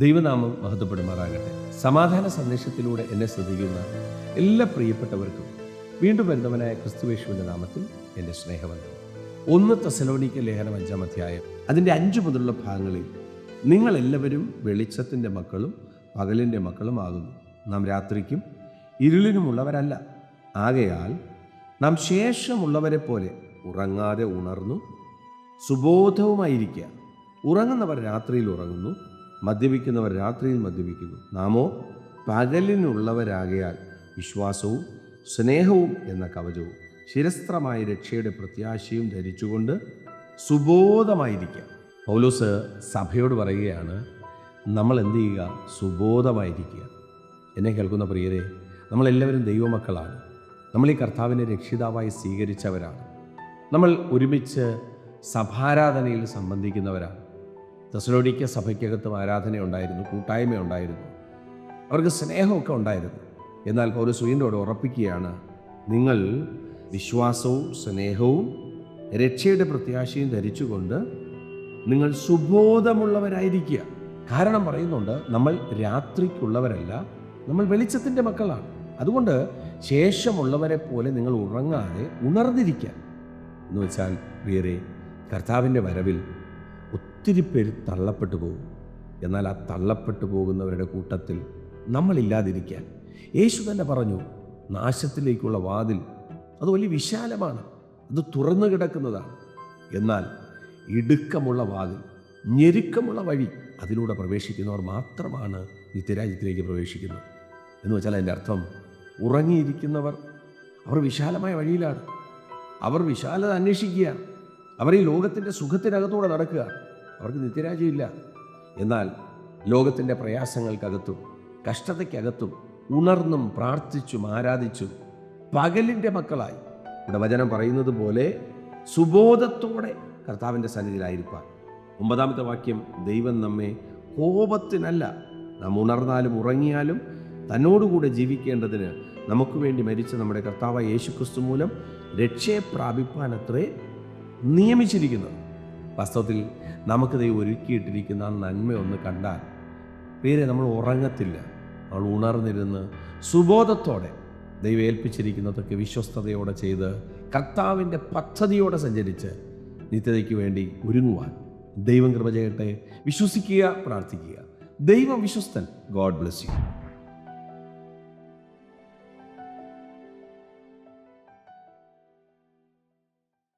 ദൈവനാമം മഹത്വപ്പെടുമാറാകട്ടെ. സമാധാന സന്ദേശത്തിലൂടെ എന്നെ ശ്രദ്ധിക്കുന്ന എല്ലാ പ്രിയപ്പെട്ടവർക്കും വീണ്ടും വരുന്നവനായ ക്രിസ്തുയേശുവിൻ്റെ നാമത്തിൽ എൻ്റെ സ്നേഹവന്ദനം. 1 തെസ്സലോനിക്ക ലേഖനം 5-ാം അധ്യായം അതിൻ്റെ 5 മുതലുള്ള ഭാഗങ്ങളിൽ നിങ്ങളെല്ലാവരും വെളിച്ചത്തിൻ്റെ മക്കളും പകലിൻ്റെ മക്കളും ആകുന്നു. നാം രാത്രിക്കും ഇരുളിനുമുള്ളവരല്ല. ആകയാൽ നാം ശേഷമുള്ളവരെ പോലെ ഉറങ്ങാതെ ഉണർന്നു സുബോധവുമായിരിക്കുക. ഉറങ്ങുന്നവർ രാത്രിയിൽ ഉറങ്ങുന്നു, മദ്യപിക്കുന്നവർ രാത്രിയിൽ മദ്യപിക്കുന്നു. നാമോ പകലിനുള്ളവരാകയാൽ വിശ്വാസവും സ്നേഹവും എന്ന കവചവും ശിരസ്ത്രമായ രക്ഷയുടെ പ്രത്യാശയും ധരിച്ചുകൊണ്ട് സുബോധമായിരിക്കുക. പൗലോസ് സഭയോട് പറയുകയാണ്, നമ്മൾ എന്ത് ചെയ്യുക? സുബോധമായിരിക്കുക. എന്നെ കേൾക്കുന്ന പ്രിയരെ, നമ്മളെല്ലാവരും ദൈവമക്കളാണ്. നമ്മൾ ഈ കർത്താവിനെ രക്ഷിതാവായി സ്വീകരിച്ചവരാണ്. നമ്മൾ ഒരുമിച്ച് സഭാരാധനയിൽ സംബന്ധിക്കുന്നവരാണ്. തെസ്സലോനിക്ക സഭയ്ക്കകത്തും ആരാധനയുണ്ടായിരുന്നു, കൂട്ടായ്മയുണ്ടായിരുന്നു, അവർക്ക് സ്നേഹമൊക്കെ ഉണ്ടായിരുന്നു. എന്നാൽ പൗലോസ് വീണ്ടും ഉറപ്പിക്കുകയാണ്, നിങ്ങൾ വിശ്വാസവും സ്നേഹവും രക്ഷയുടെ പ്രത്യാശയും ധരിച്ചുകൊണ്ട് നിങ്ങൾ സുബോധമുള്ളവരായിരിക്കുക. കാരണം പറയുന്നുണ്ട്, നമ്മൾ രാത്രിക്കുള്ളവരല്ല, നമ്മൾ വെളിച്ചത്തിൻ്റെ മക്കളാണ്. അതുകൊണ്ട് ശേഷമുള്ളവരെ പോലെ നിങ്ങൾ ഉറങ്ങാതെ ഉണർന്നിരിക്കാൻ എന്ന് വെച്ചാൽ പ്രിയരെ, കർത്താവിൻ്റെ വരവിൽ ഒത്തിരി പേര് തള്ളപ്പെട്ടു പോകും. എന്നാൽ ആ തള്ളപ്പെട്ടു പോകുന്നവരുടെ കൂട്ടത്തിൽ നമ്മളില്ലാതിരിക്കാൻ യേശു തന്നെ പറഞ്ഞു, നാശത്തിലേക്കുള്ള വാതിൽ അത് വലിയ വിശാലമാണ്, അത് തുറന്നു കിടക്കുന്നതാണ്. എന്നാൽ ഇടുക്കമുള്ള വാതിൽ, ഞെരുക്കമുള്ള വഴി, അതിലൂടെ പ്രവേശിക്കുന്നവർ മാത്രമാണ് നിത്യരാജ്യത്തിലേക്ക് പ്രവേശിക്കുന്നത്. എന്ന് വെച്ചാൽ അതിൻ്റെ അർത്ഥം, ഉറങ്ങിയിരിക്കുന്നവർ അവർ വിശാലമായ വഴിയിലാണ്, അവർ വിശാലത അന്വേഷിക്കുക, അവർ ഈ ലോകത്തിൻ്റെ സുഖത്തിനകത്തൂടെ നടക്കുക, അവർക്ക് നിത്യരാജ്യമില്ല. എന്നാൽ ലോകത്തിൻ്റെ പ്രയാസങ്ങൾക്കകത്തും കഷ്ടതയ്ക്കകത്തും ഉണർന്നും പ്രാർത്ഥിച്ചും ആരാധിച്ചും പകലിൻ്റെ മക്കളായി, ഇവിടെ വചനം പറയുന്നത് പോലെ സുബോധത്തോടെ കർത്താവിൻ്റെ സന്നിധിയിലായിരിക്കാൻ. 9-ാമത്തെ വാക്യം, ദൈവം നമ്മെ കോപത്തിനല്ല, നാം ഉണർന്നാലും ഉറങ്ങിയാലും തന്നോടുകൂടെ ജീവിക്കേണ്ടതിന് നമുക്ക് വേണ്ടി മരിച്ച നമ്മുടെ കർത്താവായ യേശുക്രിസ്തു മൂലം രക്ഷയെ പ്രാപിപ്പാനത്രേ നിയമിച്ചിരിക്കുന്നത്. വാസ്തവത്തിൽ നമുക്ക് ദൈവം ഒരുക്കിയിട്ടിരിക്കുന്ന നന്മ ഒന്ന് കണ്ടാൽ പേരെ നമ്മൾ ഉറങ്ങത്തില്ല. നമ്മൾ ഉണർന്നിരുന്ന് സുബോധത്തോടെ ദൈവം ഏൽപ്പിച്ചിരിക്കുന്നതൊക്കെ വിശ്വസ്തയോടെ ചെയ്ത് കർത്താവിൻ്റെ പദ്ധതിയോടെ സഞ്ചരിച്ച് നിത്യതയ്ക്ക് വേണ്ടി ഒരുങ്ങുവാൻ ദൈവം കൃപ ചെയ്യട്ടെ. വിശ്വസിക്കുക, പ്രാർത്ഥിക്കുക. ദൈവം വിശ്വസ്തൻ. God bless U.